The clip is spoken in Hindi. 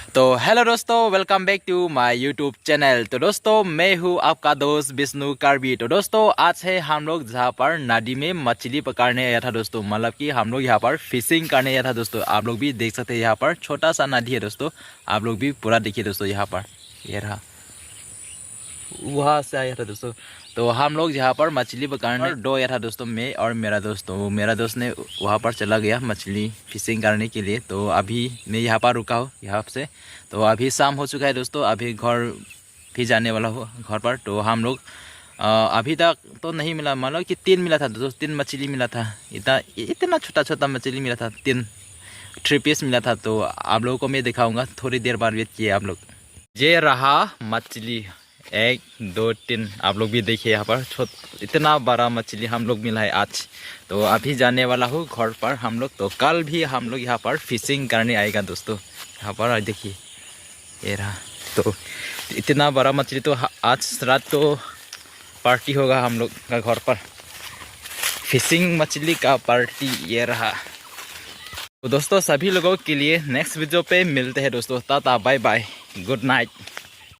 तो हेलो दोस्तों, welcome back to my YouTube channel. तो दोस्तों, मैं हूँ आपका दोस्त विष्णु कार्बी। तो दोस्तों, आज है हम लोग जहाँ पर नदी में मछली पकड़ने आया था दोस्तों। मतलब कि हम लोग यहाँ पर फिशिंग करने आया था दोस्तों। आप लोग भी देख सकते हैं, यहाँ पर छोटा सा नदी है दोस्तों। आप लोग भी पूरा देखिए दोस्तों। यहाँ पर ये रहा, वहाँ से आया था दोस्तों। तो हम लोग यहाँ पर मछली पकड़ने दो आया था दोस्तों, मैं और मेरा दोस्त। तो मेरा दोस्त ने वहाँ पर चला गया मछली फिशिंग करने के लिए। तो अभी मैं यहाँ पर रुका हूँ यहाँ से। तो अभी शाम हो चुका है दोस्तों, अभी घर भी जाने वाला हूँ घर पर। तो हम लोग अभी तक तो नहीं मिला, मतलब कि 3 मिला था दोस्तों, 3 मछली मिला था। इतना छोटा छोटा मछली मिला था, 3 पीस मिला था। तो आप लोगों को मैं दिखाऊंगा, थोड़ी देर बाद वेट किए आप लोग। ये रहा मछली, 1 2 3। आप लोग भी देखिए यहाँ पर इतना बड़ा मछली हम लोग मिला है आज। तो अभी जाने वाला हूँ घर पर हम लोग। तो कल भी हम लोग यहाँ पर फिशिंग करने आएगा दोस्तों। यहाँ पर देखिए ये रहा। तो इतना बड़ा मछली, तो आज रात तो पार्टी होगा हम लोग का घर पर, फिशिंग मछली का पार्टी। ये रहा। तो दोस्तों, सभी लोगों के लिए नेक्स्ट वीडियो पे मिलते हैं दोस्तों। टाटा बाय बाय, गुड नाइट।